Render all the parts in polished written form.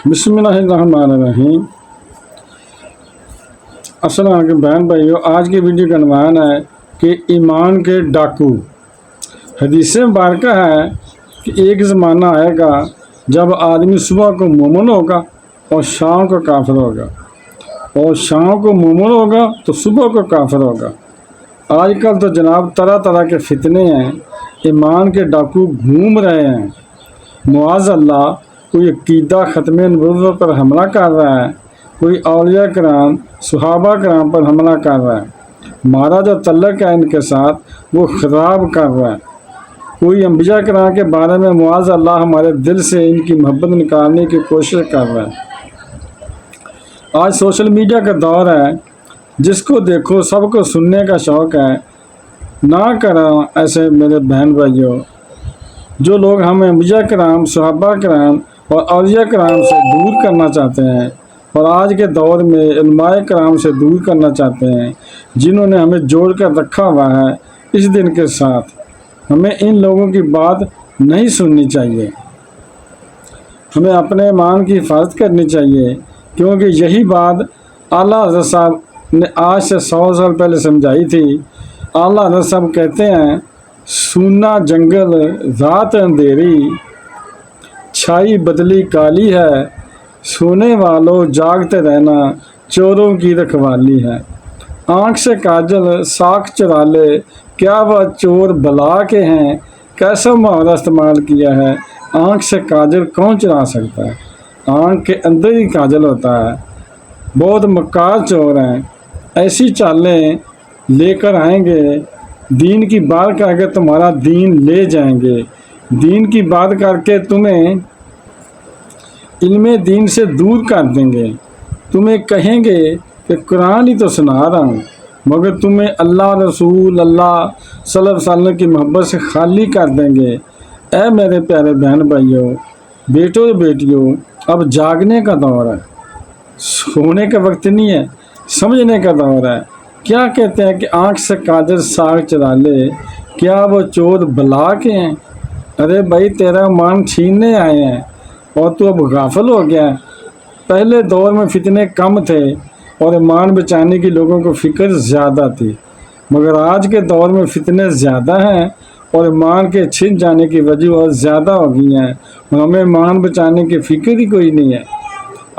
بسم اللہ الرحمن الرحیم۔ السلام علیکم بہن بھائیو، آج کی ویڈیو کا عنوان ہے کہ ایمان کے ڈاکو۔ حدیث مبارکہ ہے کہ ایک زمانہ آئے گا جب آدمی صبح کو مومن ہوگا اور شام کو کافر ہوگا، اور شام کو مومن ہوگا تو صبح کو کافر ہوگا۔ آج کل تو جناب طرح طرح کے فتنے ہیں، ایمان کے ڈاکو گھوم رہے ہیں۔ معاذ اللہ، کوئی عقیدہ ختم نبوت پر حملہ کر رہا ہے، کوئی اولیاء کرام صحابہ کرام پر حملہ کر رہا ہے، ہمارا جو تعلق ہے ان کے ساتھ وہ خراب کر رہا ہے۔ کوئی انبیاء کرام کے بارے میں معاذ اللہ ہمارے دل سے ان کی محبت نکالنے کی کوشش کر رہا ہے۔ آج سوشل میڈیا کا دور ہے، جس کو دیکھو سب کو سننے کا شوق ہے۔ نہ کرو ایسے میرے بہن بھائیوں، جو لوگ ہمیں انبیاء کرام صحابہ کرام اور اولیاء کرام سے دور کرنا چاہتے ہیں، اور آج کے دور میں علماء کرام سے دور کرنا چاہتے ہیں، جنہوں نے ہمیں جوڑ کر رکھا ہوا ہے اس دن کے ساتھ، ہمیں ان لوگوں کی بات نہیں سننی چاہیے۔ ہمیں اپنے ایمان کی حفاظت کرنی چاہیے، کیونکہ یہی بات اعلیٰ حضرت صاحب نے آج سے 100 سال پہلے سمجھائی تھی۔ اعلیٰ حضرت صاحب کہتے ہیں، سونا جنگل رات اندھیری، چھائی بدلی کالی ہے، سونے والوں جاگتے رہنا چوروں کی رکھوالی ہے۔ آنکھ سے کاجل ساکھ چرا لے، کیا وہ چور بلا کے ہیں، کیسا محاورہ استعمال کیا ہے۔ آنکھ سے کاجل کون چرا سکتا ہے؟ آنکھ کے اندر ہی کاجل ہوتا ہے۔ بہت مکار چور ہیں، ایسی چالیں لے کر آئیں گے، دین کی بات کر کے تمہارا دین لے جائیں گے، دین کی بات کر کے تمہیں علم دین سے دور کر دیں گے، تمہیں کہیں گے کہ قرآن ہی تو سنا رہا ہوں، مگر تمہیں اللہ رسول اللہ صلی اللہ علیہ وسلم کی محبت سے خالی کر دیں گے۔ اے میرے پیارے بہن بھائیوں، بیٹوں اور بیٹیوں، اب جاگنے کا دور ہے، سونے کا وقت نہیں ہے، سمجھنے کا دور ہے۔ کیا کہتے ہیں کہ آنکھ سے کاجل ساکھ چرا لے، کیا وہ چور بلا کے ہیں؟ ارے بھائی، تیرا ایمان چھیننے آئے ہیں اور تو اب غافل ہو گیا۔ پہلے دور میں فتنے کم تھے اور ایمان بچانے کی لوگوں کو فکر زیادہ تھی، مگر آج کے دور میں فتنے زیادہ ہیں اور ایمان کے چھن جانے کی وجہ اور زیادہ ہو گئی ہیں، اور ہمیں ایمان بچانے کی فکر ہی کوئی نہیں ہے۔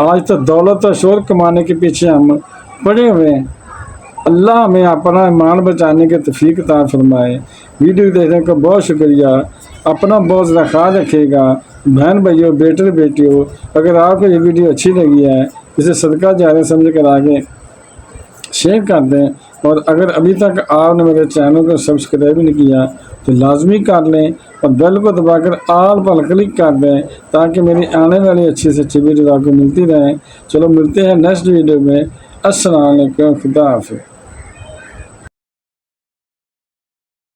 آج تو دولت اور شہرت کمانے کے پیچھے ہم پڑے ہوئے ہیں۔ اللہ ہمیں اپنا ایمان بچانے کے توفیق عطا فرمائے۔ ویڈیو دیکھنے کا بہت شکریہ۔ اپنا بہت زیادہ خیال رکھے گا۔ بہن بھائیوں، بیٹے بیٹیوں، اگر آپ کو یہ ویڈیو اچھی لگی ہے، اسے صدقہ جاریہ سمجھ کر آگے شیئر کر دیں، اور اگر ابھی تک آپ نے میرے چینل کو سبسکرائب نہیں کیا تو لازمی کر لیں، اور بیل کو دبا کر آل پر کلک کر دیں، تاکہ میری آنے والی اچھی سے اچھی ویڈیو آپ کو ملتی رہیں۔ چلو ملتے ہیں نیکسٹ ویڈیو میں۔ السلام علیکم، خدا حافظ۔